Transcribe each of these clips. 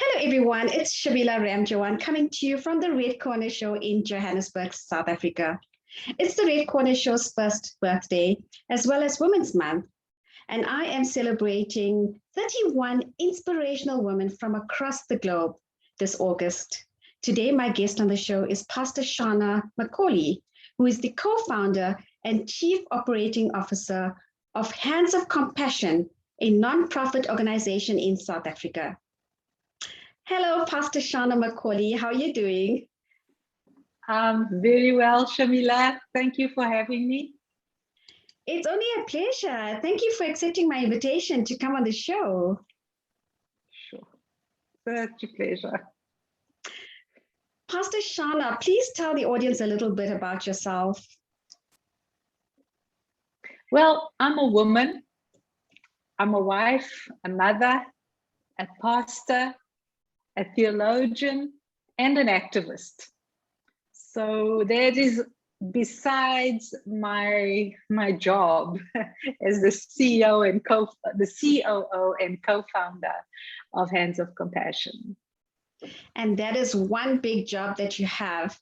Hello, everyone. It's Shabila Ramjawan coming to you from the Red Corner Show in Johannesburg, South Africa. It's the Red Corner Show's first birthday, as well as Women's Month. And I am celebrating 31 inspirational women from across the globe this August. Today, my guest on the show is Pastor Xana McCauley, who is the co-founder and chief operating officer of Hands of Compassion, a non-profit organization in South Africa. Hello, Pastor Xana McCauley. How are you doing? Very well, Shamila. Thank you for having me. It's only a pleasure. Thank you for accepting my invitation to come on the show. Sure. Such a pleasure. Pastor Xana, please tell the audience a little bit about yourself. Well, I'm a woman. I'm a wife, a mother, a pastor, a theologian, and an activist. So that is besides my job as the CEO and the COO and co-founder of Hands of Compassion. And that is one big job that you have.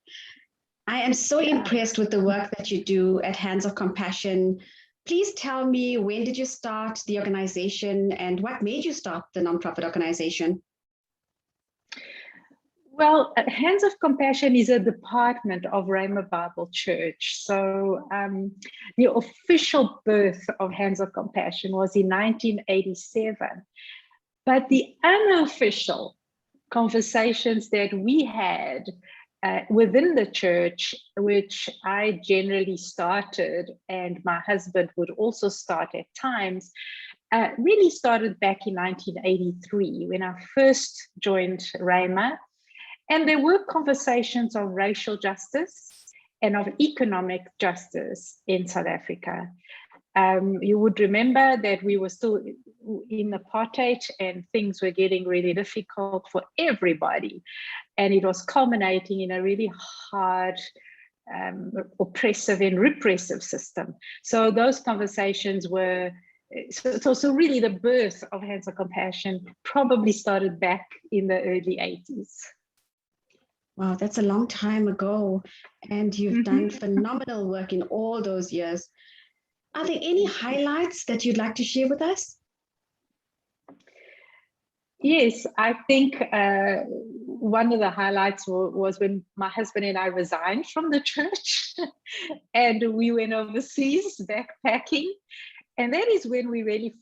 I am so impressed with the work that you do at Hands of Compassion. Please tell me, when did you start the organization and what made you start the nonprofit organization? Well, Hands of Compassion is a department of Rhema Bible Church. So the official birth of Hands of Compassion was in 1987. But the unofficial conversations that we had within the church, which I generally started, and my husband would also start at times, really started back in 1983 when I first joined Rhema. And there were conversations of racial justice and of economic justice in South Africa. You would remember that we were still in apartheid and things were getting really difficult for everybody. And it was culminating in a really hard, oppressive and repressive system. So those conversations were, so really the birth of Hands of Compassion probably started back in the early 80s. Wow, that's a long time ago. And you've done phenomenal work in all those years. Are there any highlights that you'd like to share with us? Yes, I think one of the highlights was when my husband and I resigned from the church and we went overseas backpacking. And that is when we really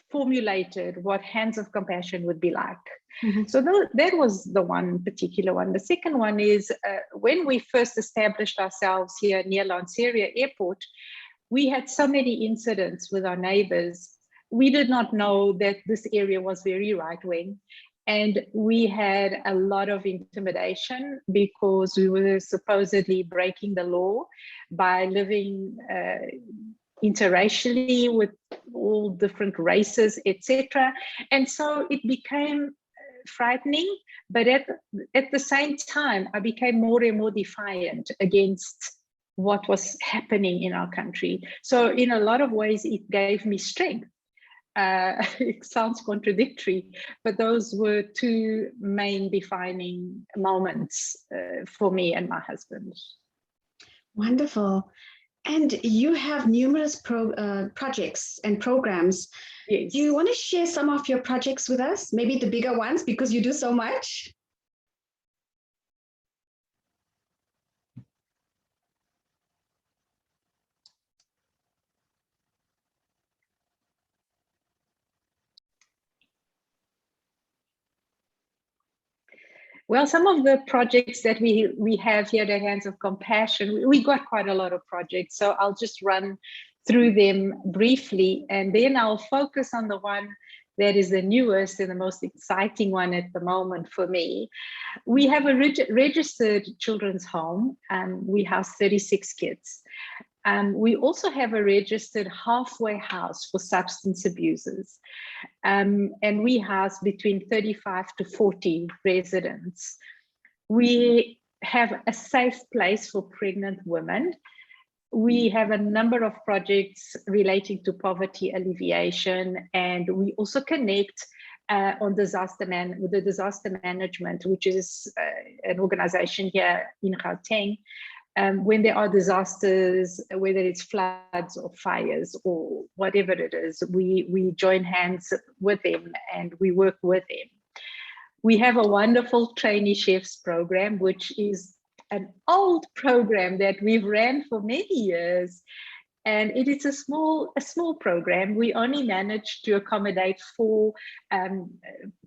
formulated what Hands of Compassion would be like. So that was the one particular one. The second one is when we first established ourselves here near Lanseria Airport, we had so many incidents with our neighbors. We did not know that this area was very right-wing. And we had a lot of intimidation because we were supposedly breaking the law by living interracially with all different races, etc. And so it became frightening, but at the same time, I became more and more defiant against what was happening in our country. So in a lot of ways, it gave me strength. It sounds contradictory, but those were two main defining moments for me and my husband. Wonderful. And you have numerous projects and programs. Yes. Do you want to share some of your projects with us? Maybe the bigger ones, because you do so much. Well, some of the projects that we have here at Hands of Compassion, we got quite a lot of projects, so I'll just run through them briefly, and then I'll focus on the one that is the newest and the most exciting one at the moment for me. We have a registered children's home, and we house 36 kids. We also have a registered halfway house for substance abusers. And we house between 35 to 40 residents. We have a safe place for pregnant women. We have a number of projects relating to poverty alleviation, and we also connect on with the disaster management, which is an organization here in Gauteng. When there are disasters, whether it's floods or fires or whatever it is, we join hands with them and we work with them. We have a wonderful trainee chefs program, which is an old program that we've ran for many years. And it is a small program. We only managed to accommodate 4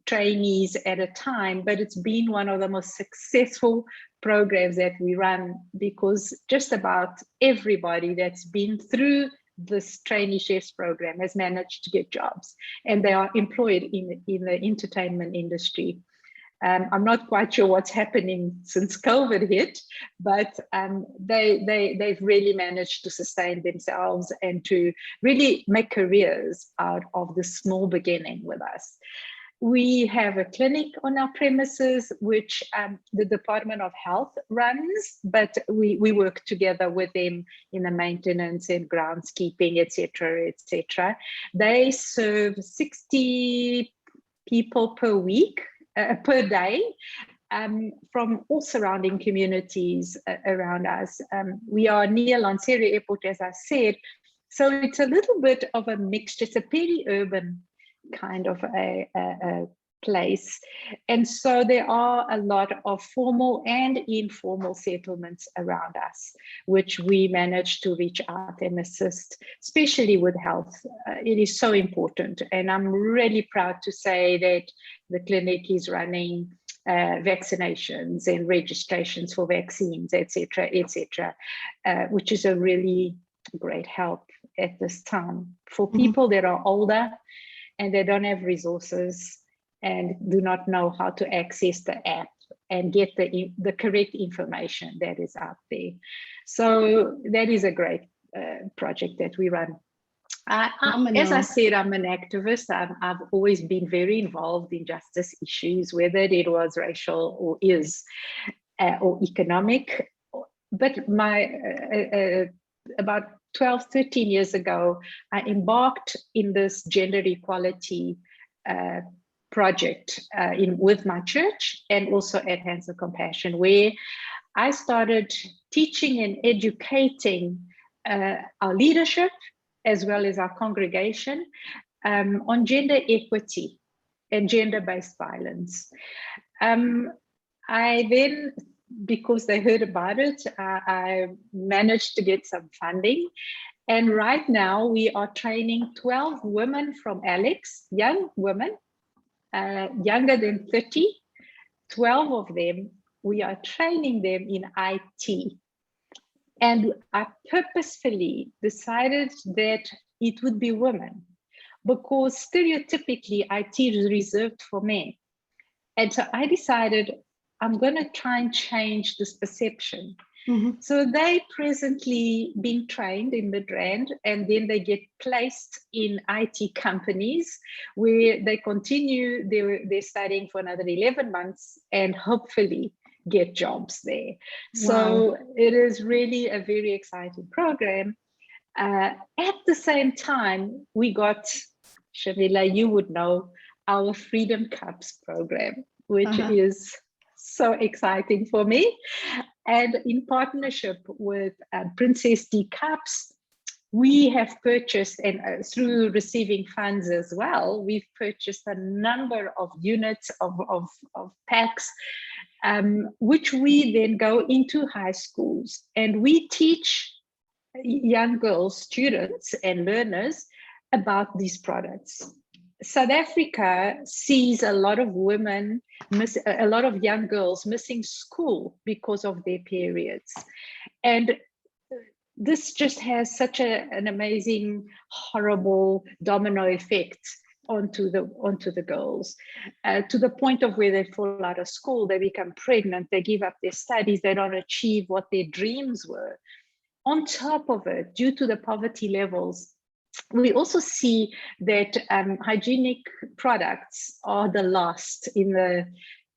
trainees at a time, but it's been one of the most successful programs that we run, because just about everybody that's been through this trainee chefs program has managed to get jobs, and they are employed in the entertainment industry. I'm not quite sure what's happening since COVID hit, but they've really managed to sustain themselves and to really make careers out of the small beginning with us. We have a clinic on our premises, which the Department of Health runs, but we work together with them in the maintenance and groundskeeping, etc., etc. They serve 60 people per week. Per day, from all surrounding communities around us. We are near Lanseria Airport, as I said, so it's a little bit of a mixture. It's a peri-urban kind of a place, and so there are a lot of formal and informal settlements around us, which we manage to reach out and assist, especially with health. It is so important, and I'm really proud to say that the clinic is running vaccinations and registrations for vaccines, etc., etc., which is a really great help at this time for people that are older and they don't have resources and do not know how to access the app and get the correct information that is out there. So that is a great project that we run. As I said, I'm an activist. I've always been very involved in justice issues, whether it was racial or is or economic. But about 12, 13 years ago, I embarked in this gender equality project with my church and also at Hands of Compassion, where I started teaching and educating our leadership as well as our congregation on gender equity and gender-based violence. I then, because they heard about it, I managed to get some funding. And right now we are training 12 women from Alex, young women, younger than 30, 12 of them, we are training them in IT. And I purposefully decided that it would be women, because stereotypically IT is reserved for men. And so I decided I'm going to try and change this perception. So they presently being trained in Midrand, and then they get placed in IT companies where they continue their studying for another 11 months and hopefully get jobs there. Wow. So it is really a very exciting program. At the same time, we got, Shavila, you would know, our Freedom Cups program, which is so exciting for me. And in partnership with Princess D Cups, we have purchased, and through receiving funds as well, we've purchased a number of units of packs, which we then go into high schools and we teach young girls, students and learners about these products. South Africa sees a lot of women, a lot of young girls missing school because of their periods. And this just has such an amazing, horrible domino effect onto the girls, to the point of where they fall out of school, they become pregnant, they give up their studies, they don't achieve what their dreams were. On top of it, due to the poverty levels, we also see that hygienic products are the last in the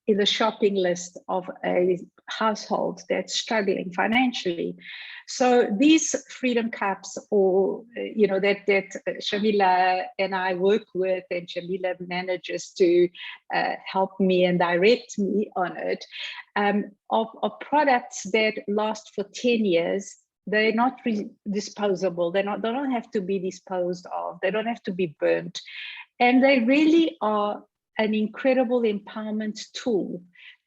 in the shopping list of a household that's struggling financially. So these freedom cups, or that Shamila and I work with, and Shamila manages to help me and direct me on it, are products that last for 10 years. They're not disposable. They don't have to be disposed of. They don't have to be burnt, and they really are an incredible empowerment tool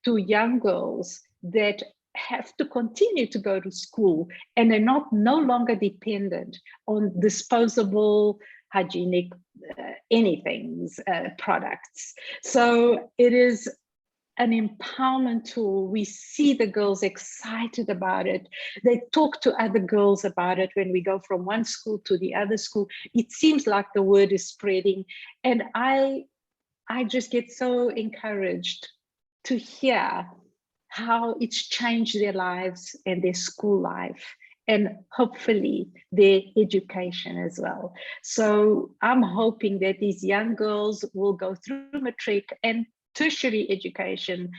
to young girls that have to continue to go to school, and they're no longer dependent on disposable, hygienic, anything's products. So it is an empowerment tool. We see the girls excited about it. They talk to other girls about it when we go from one school to the other school. It seems like the word is spreading, and I just get so encouraged to hear how it's changed their lives and their school life, and hopefully their education as well. So I'm hoping that these young girls will go through matric and tertiary education,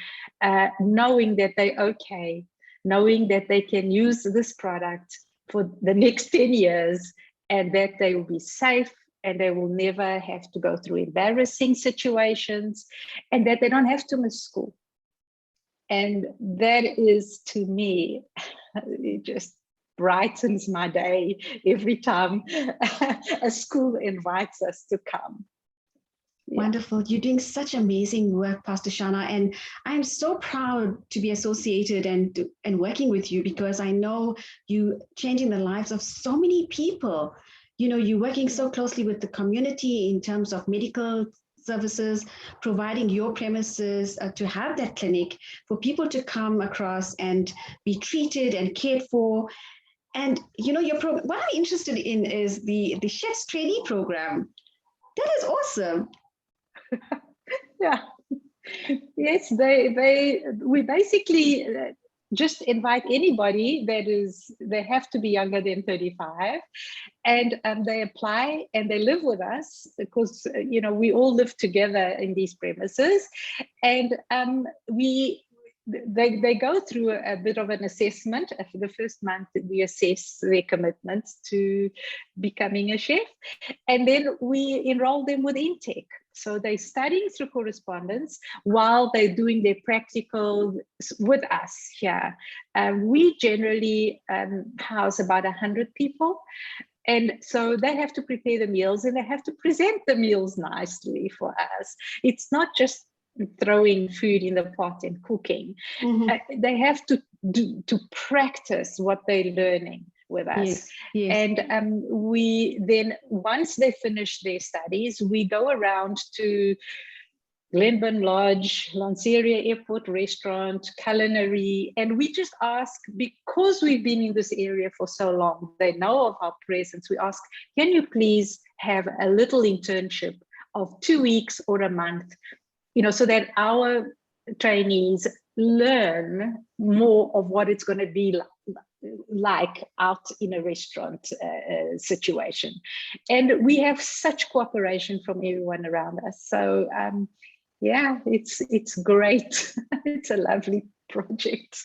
knowing that they're okay, knowing that they can use this product for the next 10 years, and that they will be safe, and they will never have to go through embarrassing situations, and that they don't have to miss school. And that is, to me, it just brightens my day every time a school invites us to come. Yeah. Wonderful. You're doing such amazing work, Pastor Xana, and I'm so proud to be associated and working with you, because I know you changing the lives of so many people. You're working so closely with the community in terms of medical services, providing your premises to have that clinic for people to come across and be treated and cared for. And your program, what I'm interested in is the chef's trainee program. That is awesome. Yeah. Yes, we basically just invite anybody they have to be younger than 35, and they apply and they live with us, because we all live together in these premises, and they go through a bit of an assessment. For the first month, we assess their commitment to becoming a chef, and then we enroll them with intake. So they're studying through correspondence while they're doing their practical with us here. We generally house about 100 people. And so they have to prepare the meals, and they have to present the meals nicely for us. It's not just throwing food in the pot and cooking. Mm-hmm. They have to practice what they're learning with us. Yes, yes. And we then, once they finish their studies, we go around to Glenburn Lodge, Lanseria Airport Restaurant, culinary, and we just ask, because we've been in this area for so long, they know of our presence, we ask, can you please have a little internship of 2 weeks or a month, so that our trainees learn more of what it's going to be like out in a restaurant situation. And we have such cooperation from everyone around us. So yeah, it's great. It's a lovely project.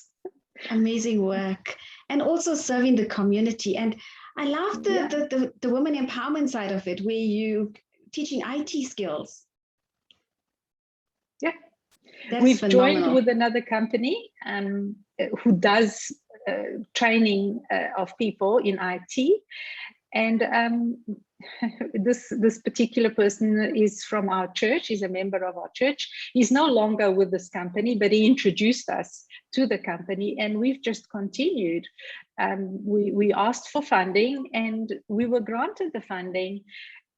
Amazing work. And also serving the community. And I love the women empowerment side of it, where you teaching IT skills. Yeah. We've joined with another company who does training of people in IT, and this particular person is from our church. He's a member of our church. He's no longer with this company, but he introduced us to the company, and we've just continued. We asked for funding, and we were granted the funding,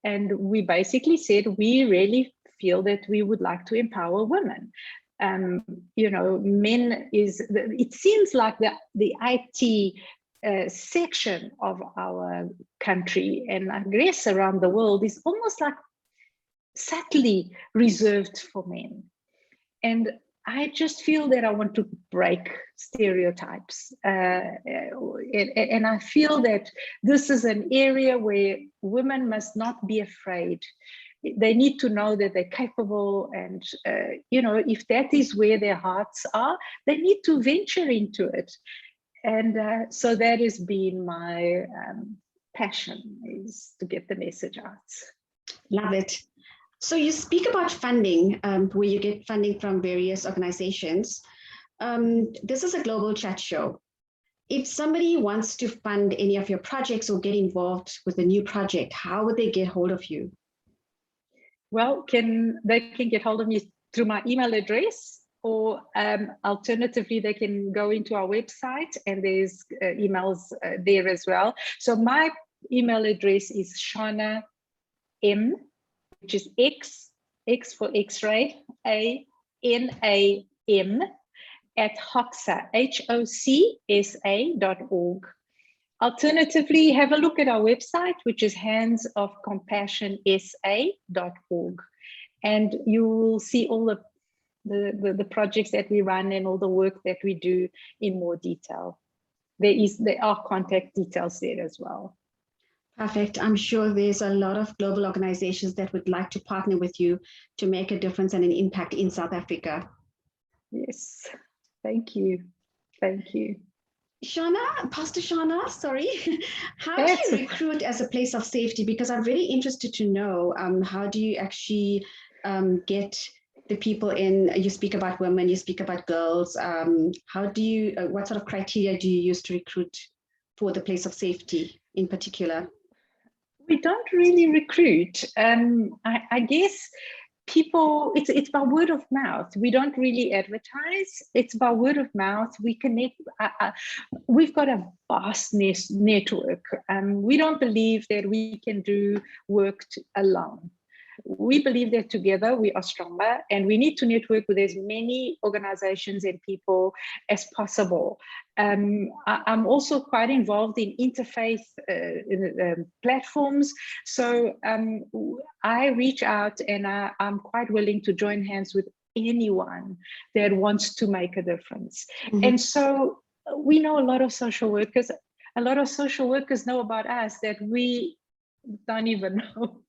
and we basically said we really feel that we would like to empower women. Men it seems like the IT section of our country, and I guess around the world, is almost like subtly reserved for men. And I just feel that I want to break stereotypes. And I feel that this is an area where women must not be afraid they need to know that they're capable, and if that is where their hearts are, they need to venture into it. And so that has been my passion, is to get the message out. Love it. So you speak about funding, where you get funding from various organizations. This is a global chat show. If somebody wants to fund any of your projects or get involved with a new project, how would they get hold of you? Well, they can get hold of me through my email address, or alternatively, they can go into our website, and there's emails there as well. So my email address is Xana M, which is X for X-ray, ANAM at HOCSA, HOCSA.org. Alternatively, have a look at our website, which is handsofcompassionsa.org, and you will see all the projects that we run and all the work that we do in more detail. There are contact details there as well. Perfect. I'm sure there's a lot of global organizations that would like to partner with you to make a difference and an impact in South Africa. Yes, thank you. Thank you. Xana, Pastor Xana, sorry. How do you recruit as a place of safety? Because I'm very interested to know, how do you actually get the people in? You speak about women, you speak about girls. What sort of criteria do you use to recruit for the place of safety in particular? We don't really recruit. I guess people, it's by word of mouth. We don't really advertise. It's by word of mouth. We connect. We've got a vast network. We don't believe that we can do work alone. We believe that together we are stronger, and we need to network with as many organizations and people as possible. I'm also quite involved in interfaith platforms. So I reach out, and I'm quite willing to join hands with anyone that wants to make a difference. Mm-hmm. And so we know a lot of social workers. A lot of social workers know about us that we don't even know.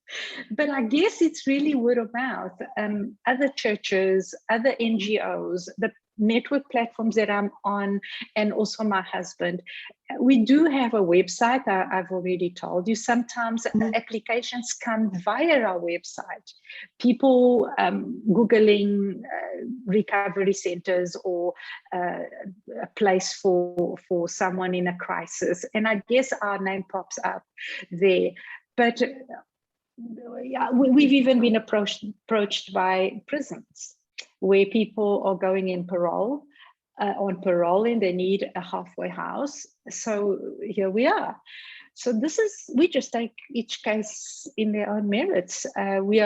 But I guess it's really word of mouth. Other churches, other NGOs, the network platforms that I'm on, and also my husband. We do have a website. I've already told you. Sometimes applications come via our website. People Googling recovery centers or a place for someone in a crisis. And I guess our name pops up there. But yeah, we've even been approached by prisons where people are going in on parole, and they need a halfway house. So here we are. So we just take each case in their own merits. We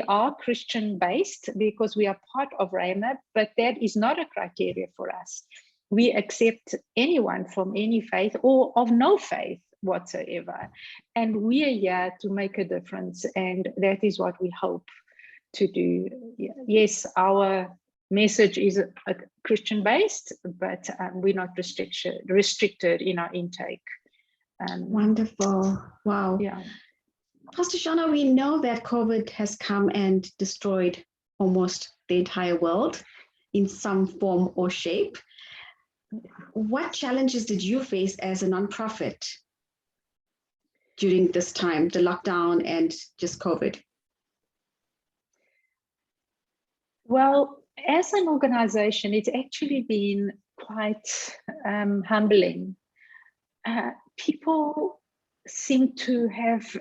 are Christian based because we are part of Rhema, but that is not a criteria for us. We accept anyone from any faith or of no faith whatsoever, and we are here to make a difference, and that is what we hope to do. Yes, our message is Christian based, but we're not restricted in our intake. Wonderful. Wow. Yeah. Pastor Xana, we know that COVID has come and destroyed almost the entire world in some form or shape. What challenges did you face as a nonprofit during this time, the lockdown and just COVID? Well, as an organization, it's actually been quite humbling. People seem to have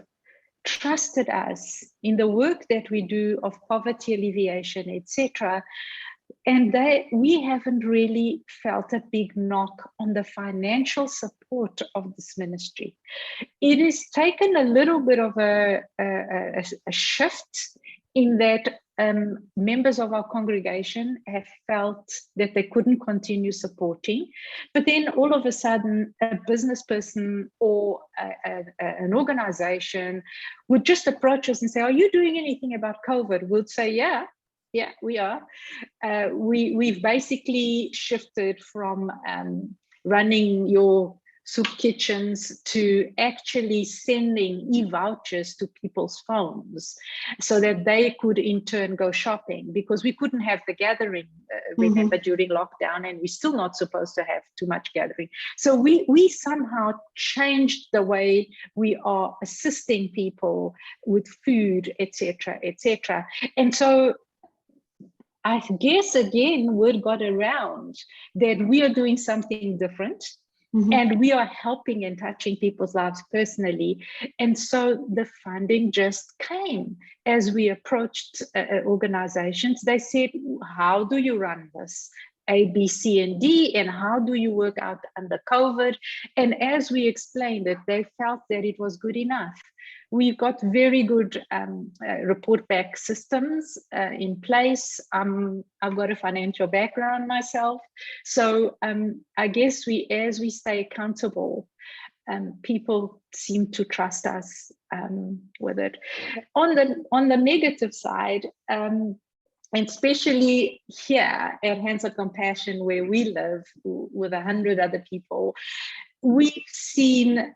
trusted us in the work that we do of poverty alleviation, etc. And we haven't really felt a big knock on the financial support of this ministry. It has taken a little bit of a shift in that members of our congregation have felt that they couldn't continue supporting. But then all of a sudden, a business person or an organization would just approach us and say, "Are you doing anything about COVID?" We'd say, yeah, we are. We've basically shifted from running your soup kitchens to actually sending e-vouchers to people's phones so that they could in turn go shopping, because we couldn't have the gathering, remember, during lockdown, and we're still not supposed to have too much gathering. So we somehow changed the way we are assisting people with food, etc., etc. And so I guess, again, word got around that we are doing something different, and we are helping and touching people's lives personally. And so the funding just came as we approached organizations. They said, how do you run this? A, B, C, and D, and how do you work out under COVID? And as we explained it, they felt that it was good enough. We've got very good report back systems in place. I've got a financial background myself. So I guess as we stay accountable, people seem to trust us with it. On the negative side, and especially here at Hands of Compassion, where we live with 100 other people, we've seen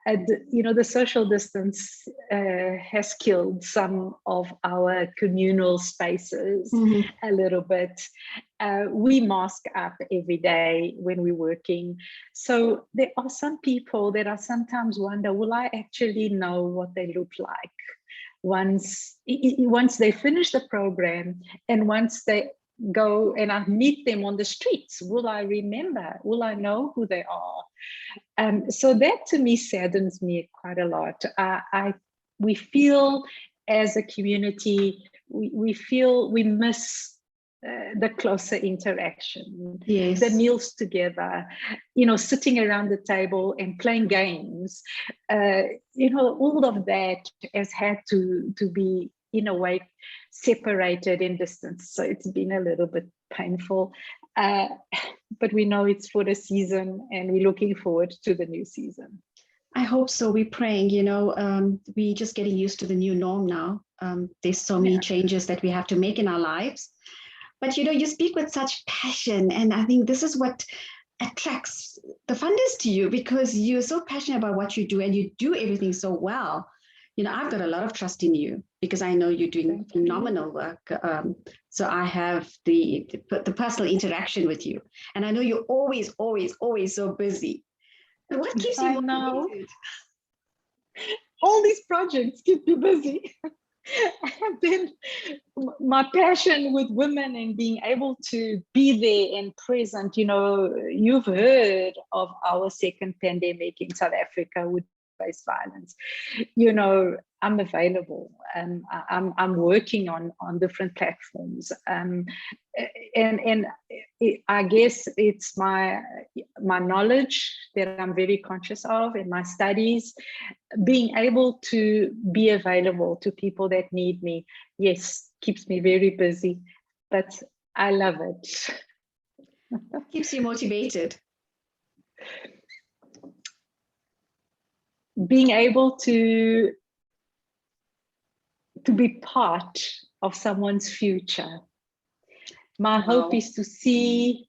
the social distance has killed some of our communal spaces a little bit. We mask up every day when we're working. So there are some people that I sometimes wonder, will I actually know what they look like once they finish the program, and once they go and I meet them on the streets? Will I remember? Will I know who they are? So that to me saddens me quite a lot. We feel as a community, we feel we miss the closer interaction, yes, the meals together, sitting around the table and playing games. All of that has had to be, in a way, separated in distance. So it's been a little bit painful. But we know it's for the season, and we're looking forward to the new season. I hope so. We're praying, we're just getting used to the new norm now. There's so many changes that we have to make in our lives. But, you speak with such passion. And I think this is what attracts the funders to you, because you're so passionate about what you do, and you do everything so well. I've got a lot of trust in you, because I know you're doing phenomenal work. So I have the personal interaction with you, and I know you're always, always, always so busy. And what keeps you motivated? All these projects keep you busy. And then my passion with women and being able to be there and present. You've heard of our second pandemic in South Africa with violence. I'm available, and I'm working on different platforms, and I guess it's my knowledge that I'm very conscious of in my studies, being able to be available to people that need me. Yes, keeps me very busy, but I love it. Keeps you motivated. Being able to be part of someone's future. My hope is to see,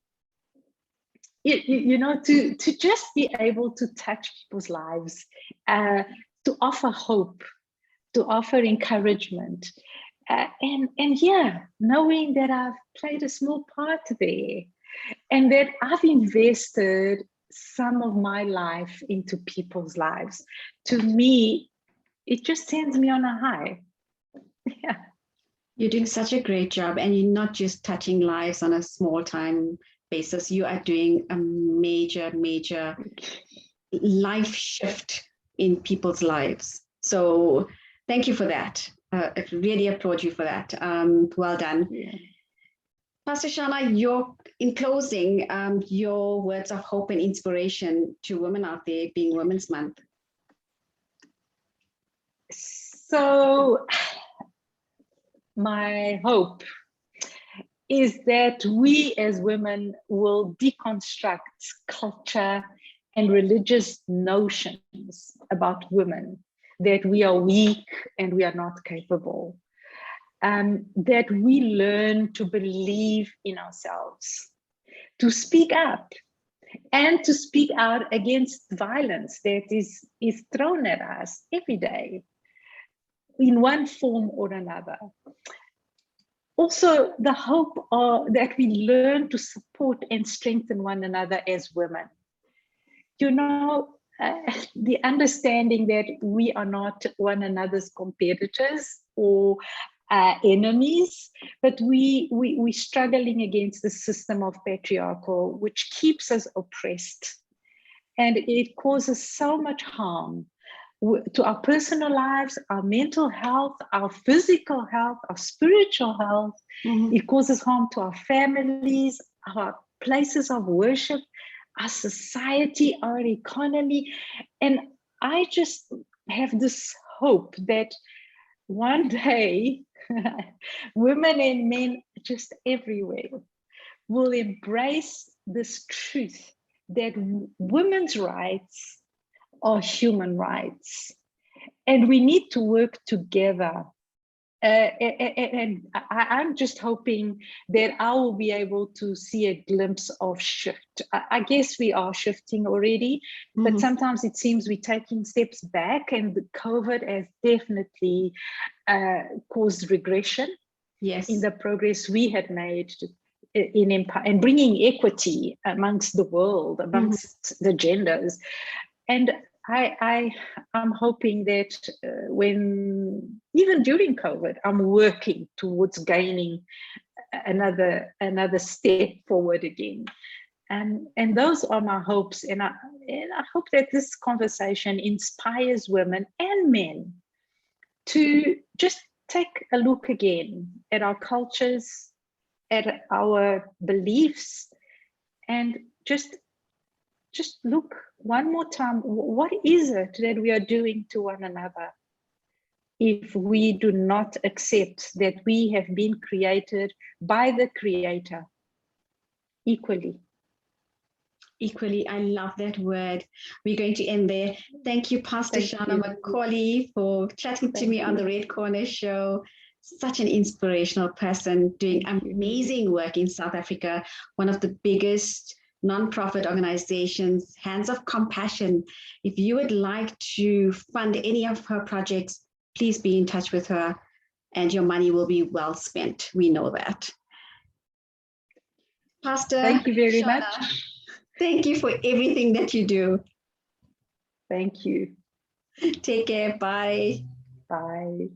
to just be able to touch people's lives, to offer hope, to offer encouragement, and knowing that I've played a small part there, and that I've invested some of my life into people's lives. To me, it just sends me on a high. Yeah. You're doing such a great job, and you're not just touching lives on a small time basis. You are doing a major, major life shift in people's lives. So thank you for that. I really applaud you for that. Well done. Yeah. Pastor Xana, in closing, your words of hope and inspiration to women out there, being Women's Month. So my hope is that we as women will deconstruct culture and religious notions about women, that we are weak and we are not capable, that we learn to believe in ourselves, to speak up, and to speak out against violence that is thrown at us every day in one form or another. Also, the hope that we learn to support and strengthen one another as women. You know, the understanding that we are not one another's competitors or enemies, but we're struggling against the system of patriarchal, which keeps us oppressed. And it causes so much harm to our personal lives, our mental health, our physical health, our spiritual health. Mm-hmm. It causes harm to our families, our places of worship, our society, our economy. And I just have this hope that one day women and men just everywhere will embrace this truth that women's rights are human rights, and we need to work together. And I'm just hoping that I will be able to see a glimpse of shift. I guess we are shifting already, mm-hmm. but sometimes it seems we're taking steps back, and the COVID has definitely caused regression. Yes, in the progress we had made in bringing equity amongst the world, amongst mm-hmm. the genders. And I'm hoping that when, even during COVID, I'm working towards gaining another step forward again. And those are my hopes. And I hope that this conversation inspires women and men to just take a look again at our cultures, at our beliefs, and just look one more time, what is it that we are doing to one another if we do not accept that we have been created by the Creator equally? Equally, I love that word. We're going to end there. Thank you, Pastor Xana McCauley, for chatting to me on the Red Corner Show. Such an inspirational person doing amazing work in South Africa, one of the biggest non-profit organizations, Hands of Compassion. If you would like to fund any of her projects, please be in touch with her, and your money will be well spent. We know that. Pastor, thank you very Xana, much. Thank you for everything that you do. Thank you. Take care. Bye. Bye.